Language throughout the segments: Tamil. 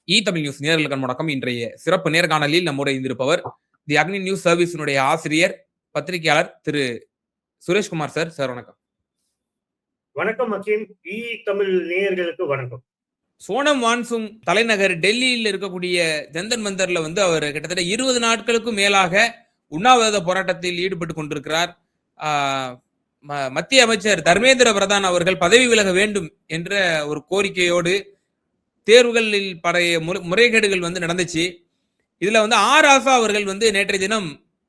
தமிழ் நியூஸ் நேயர்களுக்கு வணக்கம். இன்றைய சிறப்பு நேர்காணலில் நம்முடைய இருப்பவர் தி அக்னி நியூஸ் சர்வீஸினுடைய ஆசிரியர், பத்திரிகையாளர் திரு சுரேஷ்குமார் சார். சார் வணக்கம். வணக்கம் அக்கீம். தமிழ் நேயர்களுக்கு வணக்கம். சோனம் வான்சுங் தலைநகர் டெல்லியில் இருக்கக்கூடிய ஜந்தர் மந்தர்ல அவர் கிட்டத்தட்ட 20 நாட்களுக்கும் மேலாக உண்ணாவிரத போராட்டத்தில் ஈடுபட்டு கொண்டிருக்கிறார். மத்திய அமைச்சர் தர்மேந்திர பிரதான் அவர்கள் பதவி விலக வேண்டும் என்ற ஒரு கோரிக்கையோடு தேர்வுகளில் பழைய முறைகேடுகள் நடந்துச்சு. இதுல ஆர் ஆசா அவர்கள் நேற்றைய தினம்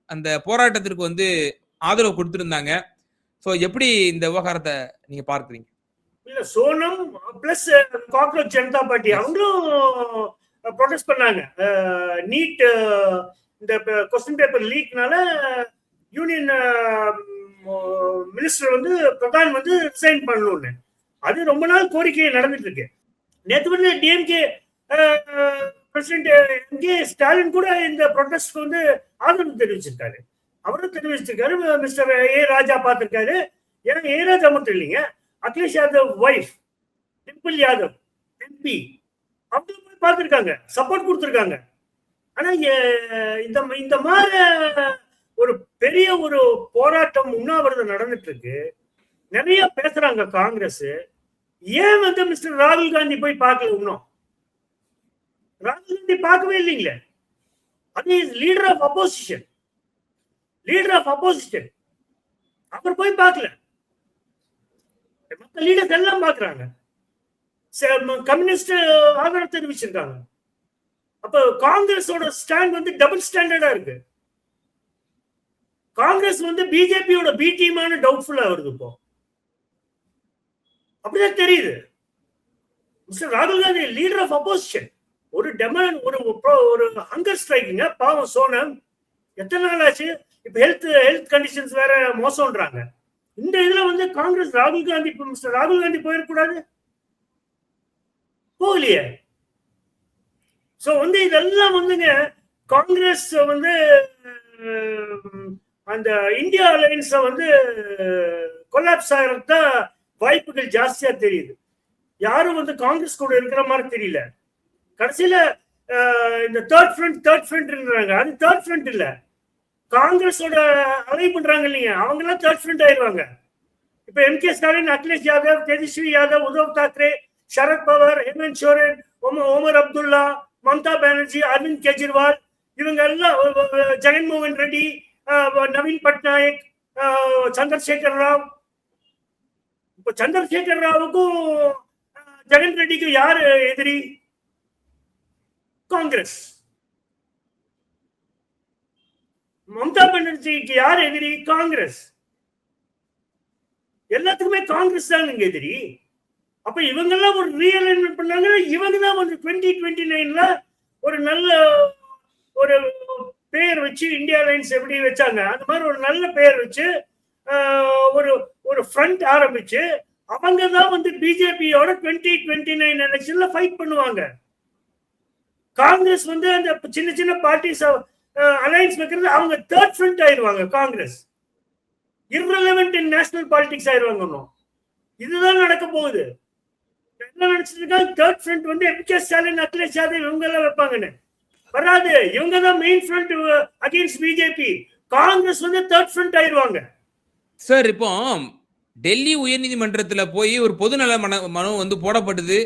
அந்த போராட்டத்திற்கு ஆதரவு கொடுத்திருந்தாங்க. சோ எப்படி இந்த விவகாரத்தை நீங்க பார்க்கிறீங்க? இல்ல, Sonam plus cockroach Janata party அவங்களும் ப்ரொடெஸ்ட் பண்ணாங்க. நீட் இந்த கொஸ்டின் பேப்பர் லீக்னால யூனியன் மினிஸ்டர் பிரதான் ரிசைன் பண்ணணும்னு அது ரொம்ப நாள் கோரிக்கை நடந்துட்டு இருக்கு. நேற்று டிஎம்கே பிரசிடென்ட் எம்கே ஸ்டாலின் கூட இந்த ப்ரொடெஸ்ட் ஆதரவு தெரிவிச்சிருக்காரு. அவரும் தெரிவிச்சிருக்காரு. மிஸ்டர் ஏ ராஜா பார்த்திருக்காரு. ஏன்னா ஏ ராஜா மட்டும் இல்லைங்க, அகிலேஷ் யாதவ் வைஃப் டிம்பிள் யாதவ் எம்பி அவங்க போய் பார்த்திருக்காங்க, சப்போர்ட் கொடுத்திருக்காங்க. ஆனா இந்த மாதிரி ஒரு பெரிய ஒரு போராட்டம் உண்ணாவிரதம் நடந்துட்டு இருக்கு. நிறைய பேசுறாங்க காங்கிரஸ். ஏன் மிஸ்டர் ராகுல் காந்தி போய் பார்க்கல? இன்னும் ராகுல் காந்தி பார்க்கவே இல்லைங்களே. அது லீடர் ஆஃப் அப்போசிஷன். அவர் போய் பார்க்கல. மற்ற லீடர்ஸ் எல்லாம் பார்க்கறாங்க. கம்யூனிஸ்ட் ஆதரவு தெரிவிச்சிருக்காங்க. அப்ப காங்கிரஸோட ஸ்டாண்ட் டபுள் ஸ்டாண்டர்டா இருக்கு. காங்கிரஸ் பிஜேபியோட பி டீமான டவுட்ஃபுல்லா வருது. இப்போ அப்படிதான் தெரியுது. மிஸ்டர் ராகுல் காந்தி லீடர் ஆஃப் அப்போசிஷன் ஒரு டெமாண்ட் ஒரு ஹங்கர் ஸ்ட்ரைக்குங்க. பாவம் சோனம் எத்தனை நாள் ஆச்சு. இப்ப ஹெல்த் கண்டிஷன்ஸ் வேற மோசம்ன்றாங்க. இந்த இதுல காங்கிரஸ் ராகுல் காந்தி மிஸ்டர் ராகுல் காந்தி போயிடக்கூடாது, போகலையே. சோ இதெல்லாம் காங்கிரஸ் அந்த இந்தியா அலையன்ஸ் கொலாப்ஸ் ஆகிறதா வாய்ப்புகள் ஜாஸ்தியா தெரியுது. யாரும் காங்கிரஸ் கூட இருக்கிற மாதிரி தெரியல. கடைசியில இந்த தேர்ட் ஃப்ரண்ட் அது தேர்ட் ஃப்ரண்ட் இல்ல, காங்கிரஸோட அலை பண்றாங்க இல்லைங்க, அவங்க எல்லாம் தேர்ட் ஃப்ரண்ட் ஆயிடுவாங்க. இப்ப எம்கே ஸ்டாலின், அகிலேஷ் யாதவ், தேஜஸ்வி யாதவ், உத்தவ் தாக்கரே, சரத் பவார், ஹேமந்த் சோரன், ஓமர் அப்துல்லா, மம்தா பானர்ஜி, அரவிந்த் கெஜ்ரிவால், இவங்க எல்லாம், ஜெகன்மோகன் ரெட்டி, நவீன் பட்நாயக், சந்திரசேகர் ராவ். இப்ப சந்திரசேகர் ராவுக்கும் ஜெகன் ரெட்டிக்கும் யாரு எதிரி? காங்கிரஸ். மம்தா பானர்ஜிக்கு யார் எதிரி? காங்கிரஸ். எல்லாத்துக்குமே காங்கிரஸ் தான் இங்க எதிரி. அப்ப இவங்க எல்லாம் ஒரு ரீஅலைன்மென்ட் பண்ணாங்க. இவங்க தான் 2029ல ஒரு நல்ல ஒரு பெயர் வச்சு இந்தியா அலையன்ஸ் எப்படி வச்சாங்க அந்த மாதிரி ஒரு நல்ல பெயர் வச்சு ஒரு ஃப்ரண்ட் ஆரம்பிச்சு அவங்க தான் பிஜேபியோட 2029 எலெக்ஷன்ல ஃபைட் பண்ணுவாங்க. காங்கிரஸ் அந்த சின்ன சின்ன பார்ட்டிஸ் அலையன்ஸ் வைக்கிறது அவங்க தேர்ட் ஃப்ரண்ட் ஆயிடுவாங்க. காங்கிரஸ் இர்ரெலவென்ட் இன் நேஷனல் பாலிடிக்ஸ் ஆயிடுவாங்க. இதுதான் நடக்க போகுது. என்ன நினைச்சிட்டு இருக்காங்க? Third front MK Stalin, Akhilesh Yadav இவங்க எல்லாம் வைப்பாங்கன்னு வராது. இவங்க தான் main front against BJP. Congress third front ஆயிடுவாங்க. சார், இப்போ டெல்லி உயர்நீதிமன்றத்துல போய் ஒரு பொதுநல மனு போடப்பட்டது.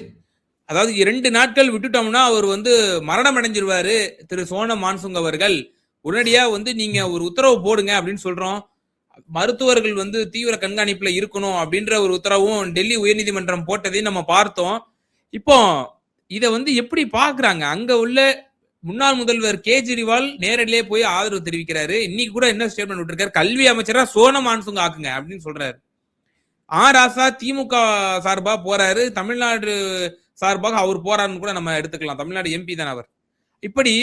அதாவது 2 நாட்கள் விட்டுட்டோம்னா அவர் மரணம் அடைஞ்சிருவாரு திரு சோனம் வான்சுங் அவர்கள். உடனடியா நீங்க ஒரு உத்தரவு போடுங்க அப்படின்னு சொல்றோம். மருத்துவர்கள் தீவிர கண்காணிப்புல இருக்கணும் அப்படின்ற ஒரு உத்தரவும் டெல்லி உயர்நீதிமன்றம் போட்டதையும் நம்ம பார்த்தோம். இப்போ இத எப்படி பாக்குறாங்க? அங்க உள்ள முன்னாள் முதல்வர் கேஜ்ரிவால் நேரடியிலே போய் ஆதரவு தெரிவிக்கிறாரு. இன்னைக்கு கூட என்ன ஸ்டேட்மெண்ட் விட்டுருக்காரு? கல்வி அமைச்சரா சோனம் வான்சுங் ஆக்குங்க அப்படின்னு சொல்றாரு. ஆர் ஆசா திமுக சார்பா போறாரு, தமிழ்நாடு சார்பாக அவர் போறாருன்னு கூட நம்ம எடுத்துக்கலாம். தமிழ்நாடு எம்பி தான் அவர். இப்படி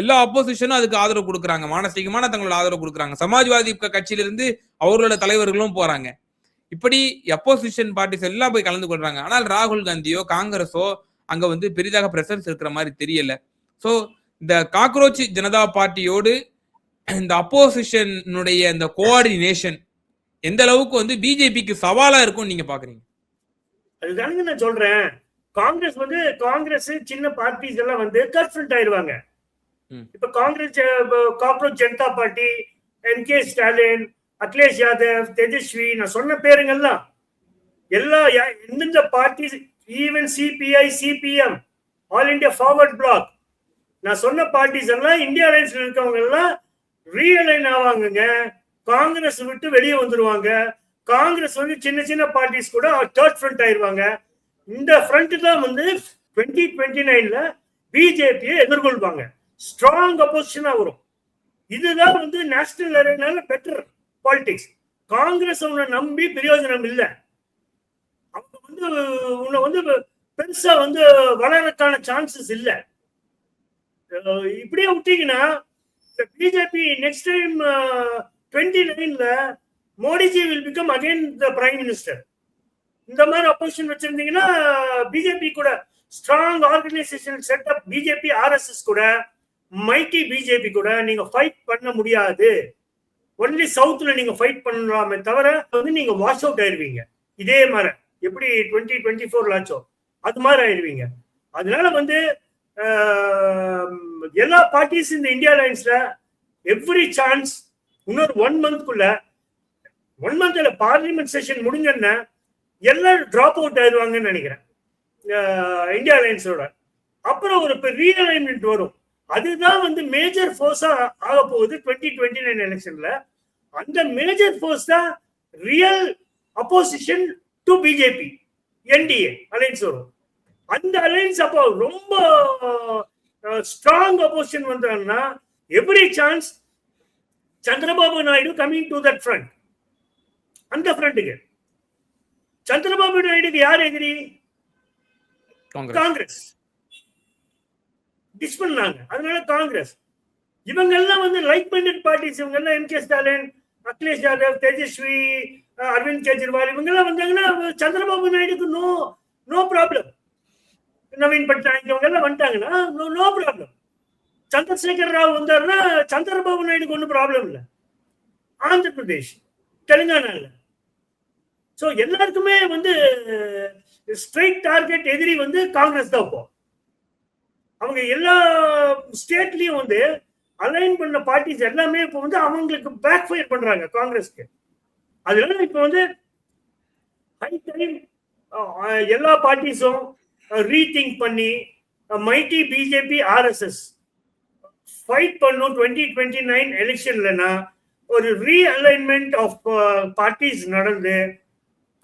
எல்லா அப்போசிஷனும் அதுக்கு ஆதரவு கொடுக்குறாங்க, மானசீகமான தங்களோட ஆதரவு கொடுக்குறாங்க. சமாஜ்வாதி கட்சியிலிருந்து அவர்களோட தலைவர்களும் போறாங்க. இப்படி அப்போசிஷன் பார்ட்டிஸ் எல்லாம் போய் கலந்து கொள்றாங்க. ஆனால் ராகுல் காந்தியோ காங்கிரஸோ அங்க பெரிதாக பிரசன்ஸ் இருக்கிற மாதிரி தெரியல. சோ இந்த காக்ரோச் ஜனதா பார்ட்டியோடு இந்த அப்போசிஷனுடைய இந்த கோஆர்டினேஷன் எந்த அளவுக்கு பிஜேபிக்கு சவாலா இருக்கும் நீங்க பாக்குறீங்க? அதுதானுங்க நான் சொல்றேன். காங்கிரஸ் சின்ன பார்ட்டிஸ் எல்லாம் வந்து கன்ஃபரண்ட் ஆயிருவாங்க. இப்ப காங்கிரஸ், காக்ரோச் ஜனதா பார்ட்டி, எம்கே ஸ்டாலின், அகிலேஷ் யாதவ், தேஜஸ்வி, நான் சொன்ன பேருங்கெல்லாம் எந்தெந்த parties, even CPI, CPM, all India forward bloc, நான் சொன்ன பார்ட்டிஸ் எல்லாம் இந்தியா அலைன்ஸ்ல இருக்கவங்க எல்லாம் ரீஅலைன் ஆவாங்க, காங்கிரஸ் விட்டு வெளியே வந்துருவாங்க. காங்கிரஸ் வந்து சின்ன சின்ன பார்ட்டிஸ் கூட தேர்ட் ஃப்ரண்ட் ஆயிருவாங்க. இந்த ஃப்ரண்ட் தான் வந்து 2029ல பிஜேபியை எதிர்கொள்வாங்க. ஸ்ட்ராங் அப்போசிஷனா வரும். இதுதான் வந்து நேஷனல் அரேனால பெட்டர் பாலிடிக்ஸ். காங்கிரஸ் உன்னை நம்பி பிரயோஜனம் இல்லை. அவங்க வந்து உன்னை வந்து பெருசா வந்து வளரக்கான சான்சஸ் இல்லை. இப்படியே விட்டீங்கன்னா பிஜேபி நெக்ஸ்ட் டைம் 29ல Modiji will become again the prime minister. இந்த மாதிரி அப்போசிஷன் வச்சிருந்தீங்கன்னா பிஜேபி கூட strong organisation setup, BJP RSS கூட, மைட்டி பிஜேபி கூட நீங்க ஃபைட் பண்ண முடியாது. ஒன்லி சவுத்ல நீங்க ஃபைட் பண்ணலாமே தவிர வந்து நீங்க வாஷ் அவுட் ஆயிருவீங்க. இதே மாதிரி எப்படி 2024 ஆச்சோ அது மாதிரி ஆயிருவீங்க. அதனால வந்து எல்லா பார்ட்டிஸ் இந்த இந்தியா அலைன்ஸ்ல எவ்ரி சான்ஸ் இன்னொரு 1 மந்த்க்குள்ள, 1 மந்த்ல பார்லிமெண்ட் செஷன் முடிஞ்சோன்னா எல்லாரும் டிராப் அவுட் ஆயிடுவாங்கன்னு நினைக்கிறேன் இந்தியா அலைன்ஸோட. அப்புறம் ஒரு ரீஅலைன்மெண்ட் வரும். அதுதான் வந்து மேஜர் ஃபோர்ஸா ஆக போகுது 2029 எலெக்ஷன்ல. அந்த மேஜர் ஃபோர்ஸ் தான் real opposition to BJP, NDA alliance வரும். அந்த அலைன்ஸ் அப்போ ரொம்ப ஸ்ட்ராங் அப்போசிஷன் வந்தாங்கன்னா every chance Chandrababu Naidu coming to that front. அந்த ஃப்ரண்ட்டுக்கு சந்திரபாபு நாயுடுக்கு யார் எதிரி? காங்கிரஸ் டிஸ் பண்ணாங்க. அதனால காங்கிரஸ் இவங்க எல்லாம் வந்து லைக் மைண்டட் பார்ட்டிஸ். இவங்க எல்லாம் எம்கே ஸ்டாலின், அகிலேஷ் யாதவ், தேஜஸ்வி, அரவிந்த் கெஜ்ரிவால் இவங்க எல்லாம் வந்தாங்கன்னா சந்திரபாபு நாயுடுக்கு நோ ப்ராப்ளம். நவீன் பட்நாயக் இவங்க எல்லாம் வந்துட்டாங்கன்னா நோ ப்ராப்ளம். சந்திரசேகர் ராவ் வந்தாருன்னா சந்திரபாபு நாயுடுக்கு ஒன்றும் ப்ராப்ளம் இல்லை. ஆந்திர பிரதேஷ், தெலுங்கானால. ஸோ எல்லாருக்குமே வந்து ஸ்ட்ரைட் டார்கெட் எதிரி வந்து காங்கிரஸ் தான். இப்போ அவங்க எல்லா ஸ்டேட்லயும் வந்து அலைன் பண்ண பார்ட்டிஸ் எல்லாமே இப்போ வந்து அவங்களுக்கு பேக் ஃபயர் பண்றாங்க காங்கிரஸ்க்கு. அதனால இப்போ வந்து ஹை டைம் எல்லா பார்ட்டிஸும் ரீதிங்க் பண்ணி மைட்டி பிஜேபி ஆர்எஸ்எஸ் ஃபைட் பண்ணும் 2029 எலெக்ஷன்லனா ஒரு ரீஅலைன்மெண்ட் ஆஃப் பார்ட்டிஸ் நடந்து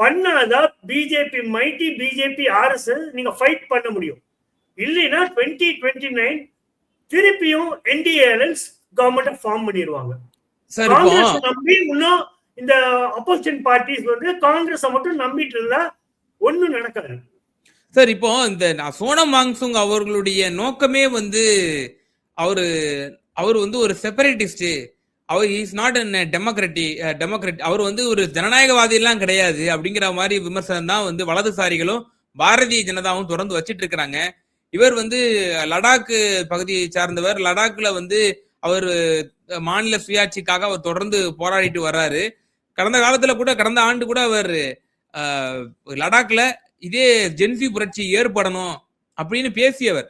பண்ணாதான் பிஜேபி, மைட்டி பிஜேபி ஆர்எஸ்எஸ் நீங்க ஃபைட் பண்ண முடியும். இல்லைன்னா 2029 திருப்பியும் என்டிஏ அலைன்ஸ் கவர்மெண்ட் ஃபார்ம் பண்ணிடுவாங்க. காங்கிரஸ் நம்பி இன்னும் இந்த அப்போசிஷன் பார்ட்டிஸ் வந்து காங்கிரஸ் மட்டும் நம்பிட்டு இருந்தா ஒன்னும் நடக்காது சார். இப்போ இந்த சோனம் வாங்சுங் அவர்களுடைய நோக்கமே வந்து அவர் வந்து ஒரு செப்பரேட்டிஸ்ட். அவர் இஸ் நாட் டெமோக்ராட். அவர் வந்து ஒரு ஜனநாயகவாதி எல்லாம் கிடையாது அப்படிங்கிற மாதிரி விமர்சனம் தான் வந்து வலதுசாரிகளும் பாரதிய ஜனதாவும் தொடர்ந்து வச்சிட்டு இருக்கிறாங்க. இவர் வந்து லடாக் பகுதியை சார்ந்தவர். லடாக்ல வந்து அவர் மாநில சுயாட்சிக்காக அவர் தொடர்ந்து போராடிட்டு வர்றாரு. கடந்த ஆண்டு கூட அவர் லடாக்ல இதே ஜென்சி புரட்சி ஏற்படணும் அப்படின்னு பேசியவர்.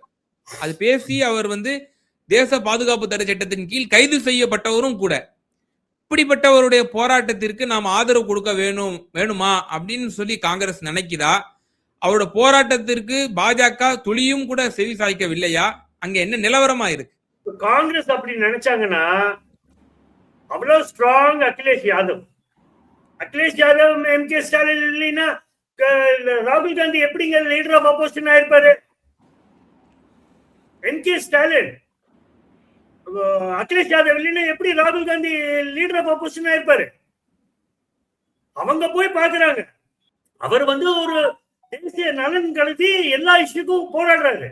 அது பேசி அவர் வந்து தேச பாதுகாப்பு தடை சட்டத்தின் கீழ் கைது செய்யப்பட்டவரும் கூட. இப்படிப்பட்டவருடைய போராட்டத்திற்கு நாம் ஆதரவு கொடுக்க வேணுமா அப்படின்னு சொல்லி காங்கிரஸ் நினைக்குதா? அவரோட போராட்டத்திற்கு பாஜக துளியும் கூட செவி சாய்க்கவில்லையா? அங்க என்ன நிலவரமா இருக்கு? காங்கிரஸ் அப்படி நினைச்சாங்கன்னா அவ்வளவு ஸ்ட்ராங் அகிலேஷ் யாதவ், எம்கே ஸ்டாலின் இல்லைன்னா ராகுல் காந்தி எப்படிங்க லீடர் ஆஃப் அப்போசிஷன் ஆயிருப்பாரு? எம்கே ஸ்டாலின், அகிலேஷ் யாதவ் இல்லைன்னா எப்படி ராகுல் காந்தி லீடர் ஆஃப் அப்போசிஷன் ஆயிருப்பாரு? அவங்க போய் பாக்குறாங்க. அவர் வந்து ஒரு தேசிய நலன் கருதி எல்லா இஷ்யூக்கும் போராடுறாரு.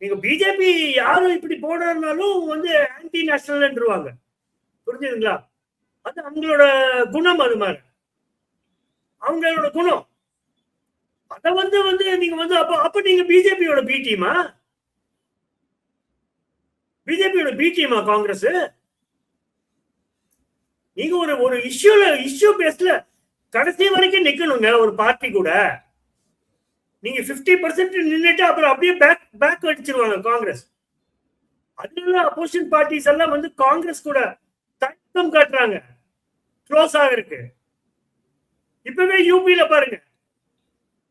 நீங்க பிஜேபி யாரும் இப்படி போடுறதுனாலும் வந்து ஆன்டி நேஷனல்ன்றுவாங்க. புரிஞ்சுதுங்களா? அது அவங்களோட குணம். அது மாதிரி அவங்களோட குணம். அத வந்து நீங்க வந்து அப்ப நீங்க பிஜேபியோட பி டீமா? பிஜேபியோட பி டீமா காங்கிரஸ்? நீங்க ஒரு இஷ்யூ பேஸ்ல கடைசி வரைக்கும் நிக்கணுங்க ஒரு பார்ட்டி கூட. நீங்க 50% நின்னுட்டு அப்புறம் அப்படியே பேக் அடிச்சிருவாங்க காங்கிரஸ். அதனால அப்போசிஷன் பார்ட்டிஸ் எல்லாம் வந்து காங்கிரஸ் கூட தயக்கம் காட்டுறாங்க க்ளோஸ் ஆகிருக்கு. இப்பவே யூபியில பாருங்க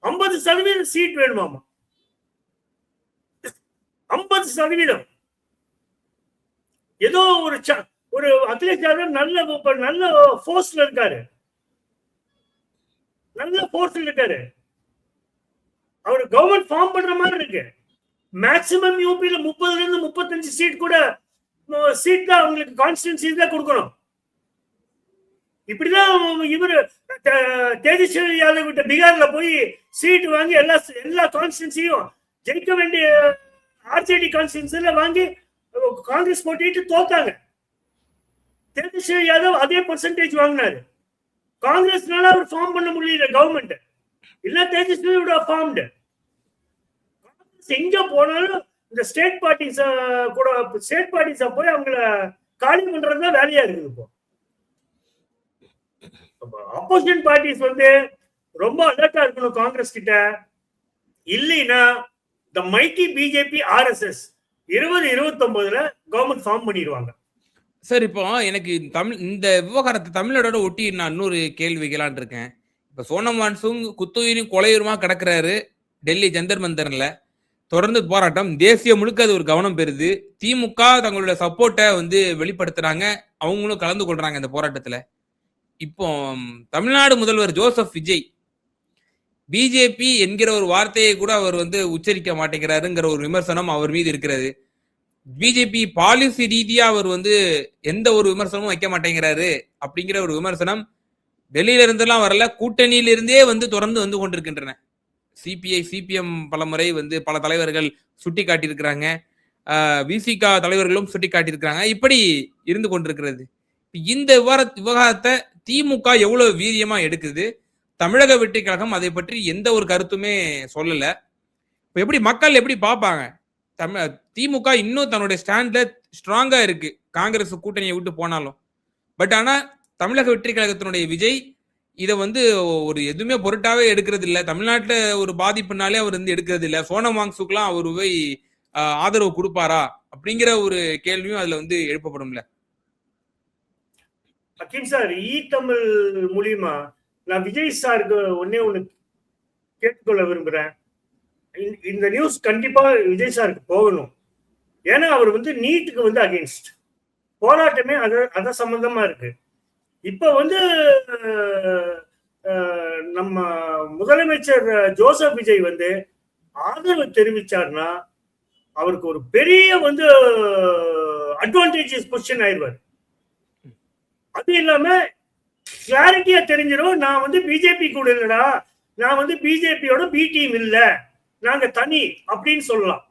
50% சீட் வேணுமாமா. 50%. ஏதோ ஒரு அகிலேஷ் யாதவ் நல்ல ஃபோர்ஸ்ல இருக்காரு, அவர் கவர்மெண்ட் ஃபார்ம் பண்ற மாதிரி இருக்கு. மேக்சிமம் யூபியில 30-35 சீட் கூட சீட் தான் அவங்களுக்கு கான்ஸ்டிட்யூன்சி தான் கொடுக்கணும். இப்படிதான் இவர் தேஜஸ்வி யாதவ் கிட்ட பீகார்ல போய் சீட் வாங்கி எல்லா கான்ஸ்டிட்யூன்சியும் ஜெயிக்க வேண்டிய ஆர்ஜேடி கான்ஸ்டிட்யூன்சில வாங்கி காங்கிரஸ் போட்டிட்டு தோத்தாங்க. தேஜஸ்வி யாதவ் அதே பர்சன்டேஜ் வாங்கினாரு. காங்கிரஸ்னால அவர் ஃபார்ம் பண்ண முடியல கவர்மெண்ட், இல்ல தேஜஸ்வியோட ஃபார்ம்டு. எங்க போனாலும் இந்த ஸ்டேட் பார்ட்டிஸ் போய் அவங்கள காலி பண்றதுதான் வேலையா இருக்குது. இப்போ அப்போசிஷன் பார்ட்டிஸ் வந்து ரொம்ப அலர்ட்டா இருக்கணும் காங்கிரஸ் கிட்ட. இல்லைன்னா the mighty BJP RSS 2029 government form பண்ணிடுவாங்க. சார், இப்போ எனக்கு இந்த விவகாரத்தை தமிழ்நாடோட ஒட்டி நான் இன்னொரு கேள்வி வைக்கலான் இருக்கேன். இப்ப சோனம் வான்சுங் குத்துயிரும் கொலையுருமா கிடக்குறாரு டெல்லி ஜந்தர் மந்தர்ல. தொடர்ந்து போராட்டம் தேசிய முழுக்க அது ஒரு கவனம் பெறுது. திமுக தங்களோட சப்போர்ட்டை வந்து வெளிப்படுத்துறாங்க, அவங்களும் கலந்து கொள்றாங்க இந்த போராட்டத்துல. இப்போ தமிழ்நாடு முதல்வர் ஜோசப் விஜய் பிஜேபி என்கிற ஒரு வார்த்தையை கூட அவர் வந்து உச்சரிக்க மாட்டேங்கிறாருங்கிற ஒரு விமர்சனம் அவர் மீது இருக்கிறது. பிஜேபி பாலிசி ரீதியா அவர் வந்து எந்த ஒரு விமர்சனமும் வைக்க மாட்டேங்கிறாரு அப்படிங்கிற ஒரு விமர்சனம் டெல்லியில இருந்தெல்லாம் வரல, கூட்டணியிலிருந்தே வந்து தொடர்ந்து வந்து கொண்டிருக்கின்றன. சிபிஐ சிபிஎம் பலமுறை வந்து பல தலைவர்கள் சுட்டி காட்டியிருக்கிறாங்க, விசிகா தலைவர்களும் சுட்டி காட்டியிருக்கிறாங்க. இப்படி இருந்து கொண்டிருக்கிறது. இந்த விவகாரத்தை திமுக எவ்வளவு வீரியமா எடுக்குது, தமிழக வெற்றி கழகம் அதை பற்றி எந்த ஒரு கருத்துமே சொல்லல. இப்ப எப்படி மக்கள் எப்படி பார்ப்பாங்க? திமுக இன்னும் தன்னுடைய ஸ்டாண்ட்ல ஸ்ட்ராங்கா இருக்கு, காங்கிரஸ் கூட்டணியை விட்டு போனாலும். பட் ஆனா தமிழக வெற்றி கழகத்தினுடைய விஜய் இதை வந்து ஒரு எதுவுமே பொருட்டாவே எடுக்கிறது இல்ல. தமிழ்நாட்டுல ஒரு பாதிப்புனாலே அவர் வந்து எடுக்கிறது இல்ல. சோனம் வாங்சுக்குலாம் அவர் போய் ஆதரவு கொடுப்பாரா அப்படிங்கிற ஒரு கேள்வியும் அதுல வந்து எழுப்பப்படும்ல. அகிம் சார், தமிழ் மூலியமா நான் விஜய் சாருக்கு ஒன்னே ஒண்ணு கேட்டுக்கொள்ள விரும்புறேன். இந்த நியூஸ் கண்டிப்பா விஜய் சாருக்கு போகணும். ஏன்னா அவர் வந்து நீட்டுக்கு வந்து அகெயின்ஸ்ட் போராட்டமே அத சம்பந்தமா இருக்கு. இப்ப வந்து நம்ம முதலமைச்சர் ஜோசப் விஜய் வந்து ஆதரவு தெரிவிச்சார்னா அவருக்கு ஒரு பெரிய வந்து அட்வான்டேஜஸ் பொசிஷன் ஆயிடுவார். அது இல்லாம கிளாரிட்டியா தெரிஞ்சிடும், நான் வந்து பிஜேபி கூட இல்லடா, நான் வந்து பிஜேபியோட பி டீம் இல்ல, நாங்க தனி அப்படின்னு சொல்லலாம்.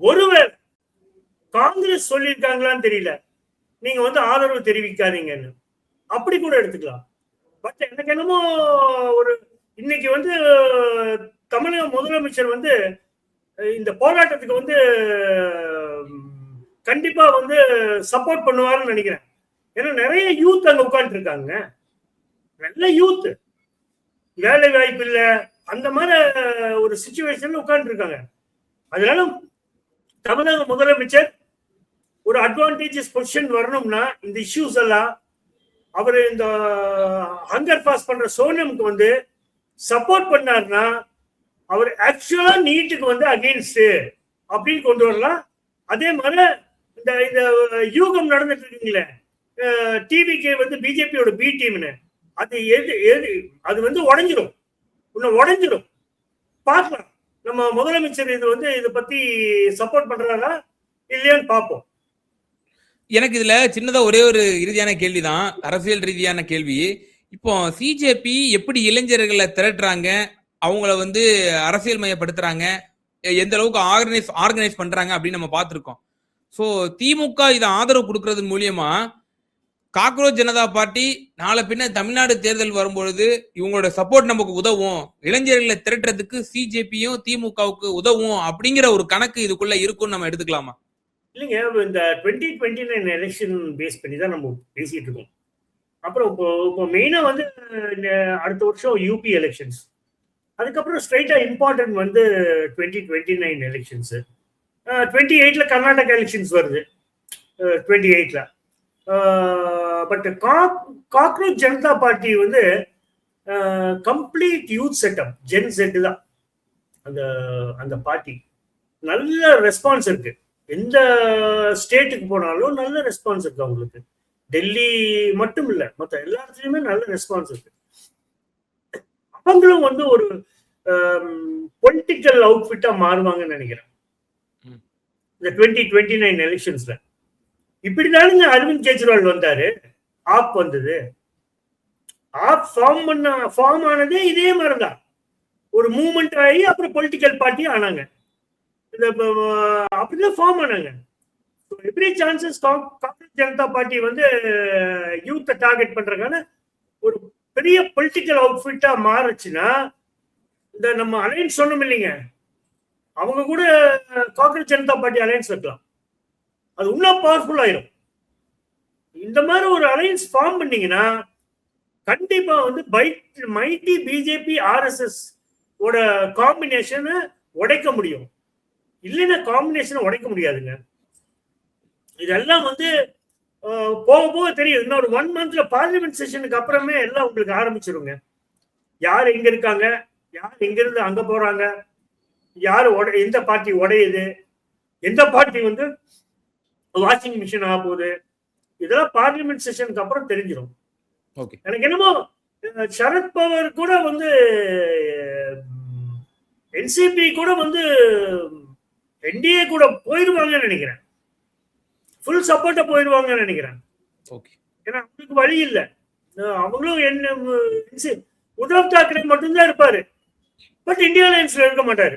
ஒருவர் காங்கிரஸ் சொல்லியிருக்காங்களான்னு தெரியல, நீங்க வந்து ஆதரவு தெரிவிக்காதீங்கன்னு, அப்படி கூட எடுத்துக்கலாம். பட் எனக்கு என்னமோ ஒரு இன்னைக்கு வந்து தமிழக முதலமைச்சர் வந்து இந்த போராட்டத்துக்கு வந்து கண்டிப்பா வந்து சப்போர்ட் பண்ணுவாருன்னு நினைக்கிறேன். ஏன்னா நிறைய யூத் அங்க உட்கார்ந்து இருக்காங்க, நல்ல யூத், வேலை வாய்ப்பு இல்ல, அந்த மாதிரி ஒரு சிச்சுவேஷன்ல உட்கார்ந்து இருக்காங்க. அதனால தமிழக முதலமைச்சர் ஒரு அட்வான்டேஜஸ் பொசிஷன் வரணும்னா இந்த இஷ்யூஸ் எல்லாம் அவர் இந்த ஹங்கர் பாஸ் பண்ற சோனியமுக்கு வந்து சப்போர்ட் பண்ணார்னா அவர் ஆக்சுவலா நீட்டுக்கு வந்து அகெயின்ஸ்ட் அப்படின்னு கொண்டு வரலாம். அதே மாதிரி இந்த இந்த யூகம் நடந்துட்டு இருக்கீங்களே, டிவிக்கு வந்து பிஜேபியோட பி டீம்னு, அது அது வந்து உடைஞ்சிடும், இன்னும் உடைஞ்சிடும். பார்க்கலாம் நம்ம முதலமைச்சர் இது வந்து இதை பத்தி சப்போர்ட் பண்றாரா இல்லையான்னு பார்ப்போம். எனக்கு இதுல சின்னதா ஒரே ஒரு இறுதியான கேள்விதான், அரசியல் ரீதியான கேள்வி. இப்போ சிஜேபி எப்படி இளைஞர்களை திரட்டுறாங்க, அவங்கள வந்து அரசியல் மயப்படுத்துறாங்க, எந்த அளவுக்கு ஆர்கனைஸ் பண்றாங்க அப்படின்னு நம்ம பார்த்திருக்கோம். ஸோ திமுக இதை ஆதரவு கொடுக்கறது மூலியமா காக்ரோச் ஜனதா பார்ட்டி நாளை பின்ன தமிழ்நாடு தேர்தல் வரும்பொழுது இவங்களோட சப்போர்ட் நமக்கு உதவும், இளைஞர்களை திரட்டுறதுக்கு சிஜேபியும் திமுகவுக்கு உதவும் அப்படிங்கிற ஒரு கணக்கு இதுக்குள்ள இருக்கும்னு நம்ம எடுத்துக்கலாமா? இல்லைங்க, இந்த 2029 எலெக்ஷன் பேஸ் பண்ணி தான் நம்ம பேசிட்டு இருக்கோம். அப்புறம் இப்போ மெயினா வந்து அடுத்த வருஷம் யூபி எலெக்ஷன்ஸ். அதுக்கப்புறம் ஸ்ட்ரைட்டா இம்பார்ட்டன்ட் வந்து 2029 எலெக்ஷன்ஸ். 28ல கர்நாடகா எலெக்ஷன்ஸ் வருது. 28ல பட் காக்ரோச் ஜனதா பார்ட்டி வந்து complete youth setup, gen Z தான் அந்த அந்த பார்ட்டி. நல்ல ரெஸ்பான்ஸ் இருக்கு. எந்த ஸ்டேட்டுக்கு போனாலும் நல்ல ரெஸ்பான்ஸ் இருக்கு அவங்களுக்கு. டெல்லி மட்டும் இல்ல, மற்ற எல்லா இடத்துலயுமே நல்ல ரெஸ்பான்ஸ் இருக்கு. அவங்களும் வந்து ஒரு பொலிட்டிக்கல் அவுட்ஃபிட்டா மாறுவாங்கன்னு நினைக்கிறேன் இந்த 2029 எலெக்ஷன்ஸ்ல. இப்படிதானுங்க அரவிந்த் கெஜ்ரிவால் வந்தாரு, ஆப் வந்தது. ஆப் ஃபார்ம் ஆனதே இதே மாதிரிதான், ஒரு மூவ்மெண்ட் ஆகி அப்புறம் பொலிட்டிக்கல் பார்ட்டி ஆனாங்க. அப்படிதான் ஃபார்ம் ஆனாங்க. Every chances Congress Janata party வந்து யூத்தை டார்கெட் பண்றதுக்கான ஒரு பெரிய பொலிட்டிக்கல் அவுட்ஃபிட்டா மாறுச்சுன்னா, இந்த நம்ம அலையன்ஸ் சொன்னோம் இல்லைங்க, அவங்க கூட காங்கிரஸ் ஜனதா பார்ட்டி அலையன்ஸ் வைக்கலாம். அது இன்னும் பவர்ஃபுல் ஆயிரும். இந்த மாதிரி ஒரு அலையன்ஸ் ஃபார்ம் பண்ணீங்கன்னா கண்டிப்பா வந்து மைட்டி பிஜேபி ஆர்எஸ்எஸ் ஓட காம்பினேஷனை உடைக்க முடியும். இல்லைன்னா காம்பினேஷனை உடைக்க முடியாதுங்க. இதெல்லாம் வந்து போக போக தெரியும். இன்னொரு 1 monthல பார்லிமெண்ட் செஷனுக்கு அப்புறமே எல்லாம் உங்களுக்கு ஆரம்பிச்சிருங்க. யார் எங்க இருக்காங்க, யார் எங்க இருந்து அங்க போறாங்க, யார் எந்த பார்ட்டி உடையுது, எந்த பார்ட்டி வந்து வாஷிங் மிஷின் ஆக போகுது, இதெல்லாம் பார்லிமெண்ட் செஷனுக்கு அப்புறம் தெரிஞ்சிடும். எனக்கு என்னமோ சரத்பவர் கூட வந்து என்சிபி கூட வந்து என்டிஏ கூட போயிருவாங்கன்னு நினைக்கிறேன். ஃபுல் சப்போர்ட்டா போயிருவாங்கன்னு நினைக்கிறேன். ஏன்னா அவங்களுக்கு வழி இல்லை. அவங்களும் என்ன உத்தவ் தாக்கரே மட்டும்தான் இருப்பாரு, பட் இந்தியா அலையன்ஸ்ல இருக்க மாட்டாரு.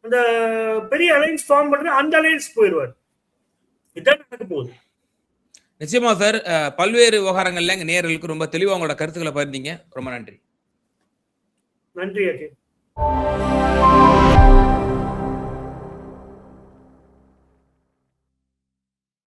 அந்த பெரிய அலையன்ஸ் ஃபார்ம் பண்ற அந்த அலையன்ஸ் போயிடுவார். இதான் நடக்க போகுது. நிச்சயமா சார். பல்வேறு விவகாரங்கள்ல எங்க நேயர்களுக்கு ரொம்ப தெளிவா உங்களோட கருத்துக்களை பகிர்ந்தீங்க. ரொம்ப நன்றி. நன்றி.